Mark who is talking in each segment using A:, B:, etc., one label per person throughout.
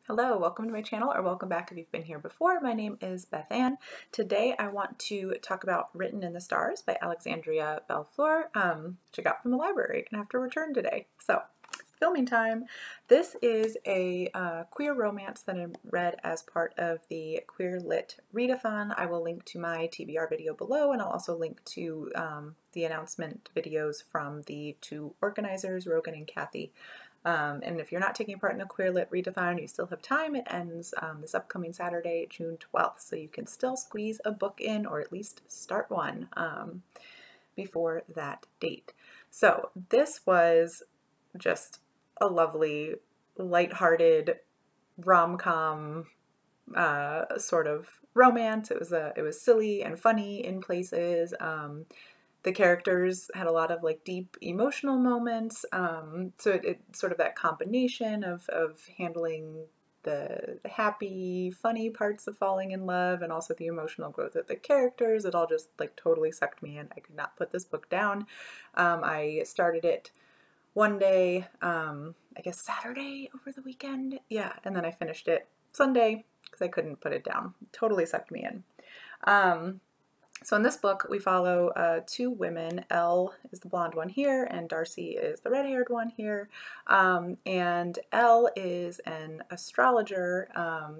A: Hello, welcome to my channel, or welcome back if you've been here before. My name is Beth Ann. Today I want to talk about Written in the Stars by Alexandria Bellefleur, which I got from the library and have to return today. So, filming time. This is a queer romance that I read as part of the Queer Lit Readathon. I will link to my TBR video below, and I'll also link to the announcement videos from the two organizers, Rogan and Kathy. And if you're not taking part in the Queer Lit Readathon, you still have time. It ends this upcoming Saturday, June 12th, so you can still squeeze a book in, or at least start one before that date. So this was just a lovely, lighthearted rom-com sort of romance. It was silly and funny in places. The characters had a lot of like deep emotional moments, so it sort of that combination of handling the happy, funny parts of falling in love and also the emotional growth of the characters. It all just like totally sucked me in. I could not put this book down. I started it one day, I guess Saturday over the weekend, yeah, and then I finished it Sunday because I couldn't put it down. It totally sucked me in. So in this book, we follow two women. Elle is the blonde one here, and Darcy is the red-haired one here. And Elle is an astrologer.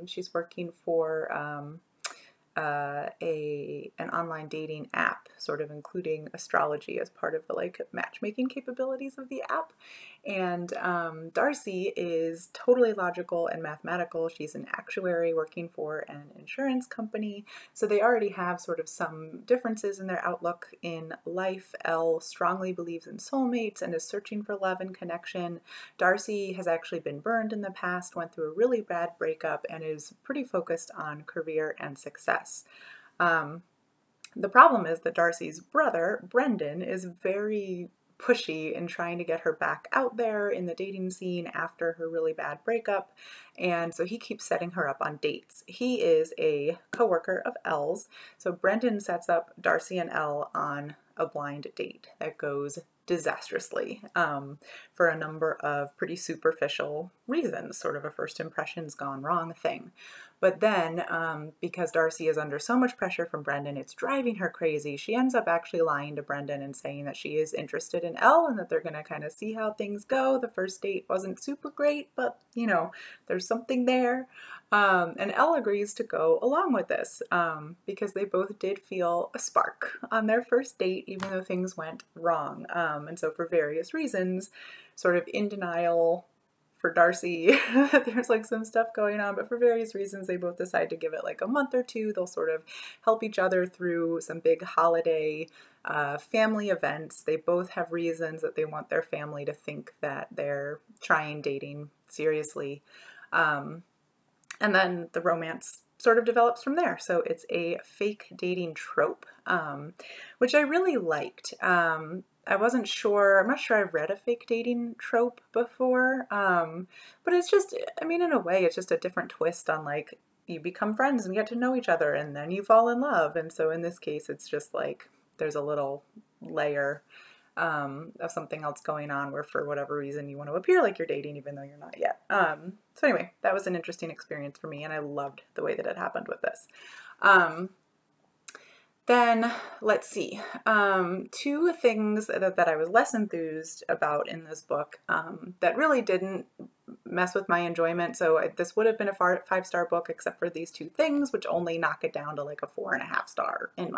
A: She's working for an online dating app, sort of including astrology as part of the like matchmaking capabilities of the app. And Darcy is totally logical and mathematical. She's an actuary working for an insurance company. So they already have sort of some differences in their outlook in life. Elle strongly believes in soulmates and is searching for love and connection. Darcy has actually been burned in the past, went through a really bad breakup, and is pretty focused on career and success. The problem is that Darcy's brother, Brendan, is very pushy in trying to get her back out there in the dating scene after her really bad breakup, and so he keeps setting her up on dates. He is a co-worker of Elle's, so Brendan sets up Darcy and Elle on a blind date that goes disastrously for a number of pretty superficial reasons, sort of a first impressions gone wrong thing. But then, because Darcy is under so much pressure from Brendan, it's driving her crazy. She ends up actually lying to Brendan and saying that she is interested in Elle and that they're going to kind of see how things go. The first date wasn't super great, but, you know, there's something there. And Elle agrees to go along with this because they both did feel a spark on their first date, even though things went wrong. And so for various reasons, sort of in denial for Darcy, there's like some stuff going on, but for various reasons, they both decide to give it like a month or two. They'll sort of help each other through some big holiday family events. They both have reasons that they want their family to think that they're trying dating seriously. And then the romance sort of develops from there. So it's a fake dating trope, which I really liked. I wasn't sure, I'm not sure I've read a fake dating trope before, but it's just, I mean, in a way, it's just a different twist on like, you become friends and get to know each other and then you fall in love. And so in this case, it's just like, there's a little layer of something else going on where for whatever reason you want to appear like you're dating even though you're not yet. So anyway, that was an interesting experience for me, and I loved the way that it happened with this. Then let's see, two things that I was less enthused about in this book that really didn't mess with my enjoyment. So this would have been a 5-star book except for these two things, which only knock it down to like a 4.5 star in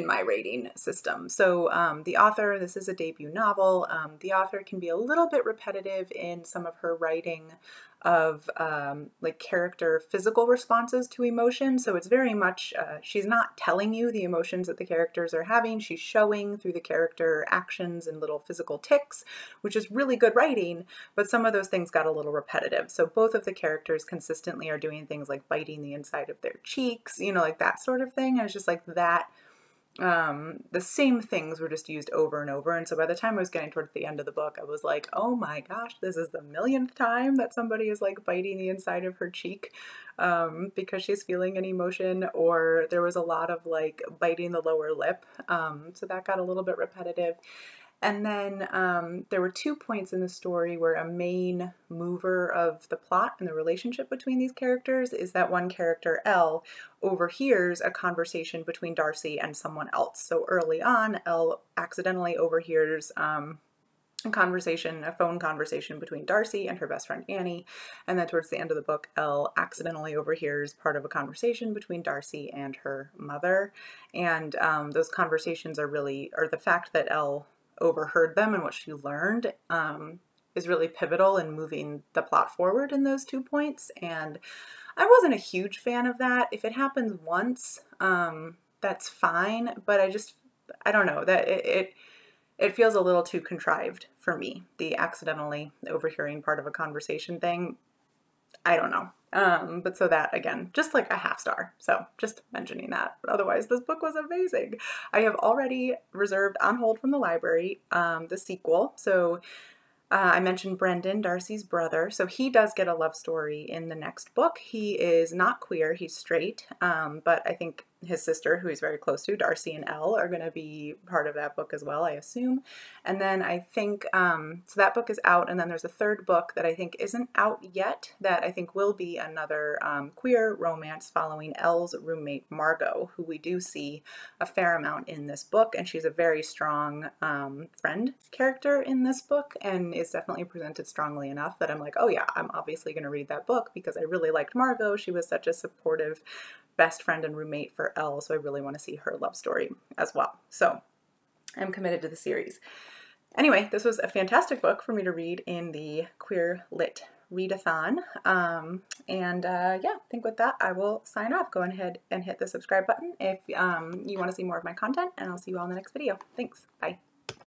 A: my rating system. So the author, this is a debut novel. The author can be a little bit repetitive in some of her writing of like character physical responses to emotion. So it's very much, she's not telling you the emotions that the characters are having. She's showing through the character actions and little physical tics, which is really good writing, but some of those things got a little repetitive. So both of the characters consistently are doing things like biting the inside of their cheeks, you know, like that sort of thing. And it's just like that. The same things were just used over and over. And so by the time I was getting towards the end of the book, I was like, oh my gosh, this is the millionth time that somebody is like biting the inside of her cheek because she's feeling an emotion, or there was a lot of like biting the lower lip. So that got a little bit repetitive. And then there were 2 points in the story where a main mover of the plot and the relationship between these characters is that one character, Elle, overhears a conversation between Darcy and someone else. So early on, Elle accidentally overhears a phone conversation between Darcy and her best friend Annie, and then towards the end of the book, Elle accidentally overhears part of a conversation between Darcy and her mother, and those conversations are the fact that Elle overheard them and what she learned is really pivotal in moving the plot forward in those 2 points, and I wasn't a huge fan of that. If it happens once, that's fine, but I don't know, that it feels a little too contrived for me, the accidentally overhearing part of a conversation thing. I don't know. But so that, again, just like a half star. So just mentioning that. But otherwise, this book was amazing. I have already reserved on hold from the library the sequel. So I mentioned Brendan, Darcy's brother. So he does get a love story in the next book. He is not queer, he's straight, but I think his sister, who he's very close to, Darcy and Elle, are going to be part of that book as well, I assume. And then I think, so that book is out, and then there's a third book that I think isn't out yet that I think will be another queer romance following Elle's roommate, Margot, who we do see a fair amount in this book, and she's a very strong friend character in this book, and is definitely presented strongly enough that I'm like, oh yeah, I'm obviously going to read that book because I really liked Margot. She was such a supportive best friend and roommate for Elle, so I really want to see her love story as well. So I'm committed to the series. Anyway, this was a fantastic book for me to read in the Queer Lit Readathon. Yeah, I think with that, I will sign off. Go ahead and hit the subscribe button if you want to see more of my content, and I'll see you all in the next video. Thanks. Bye.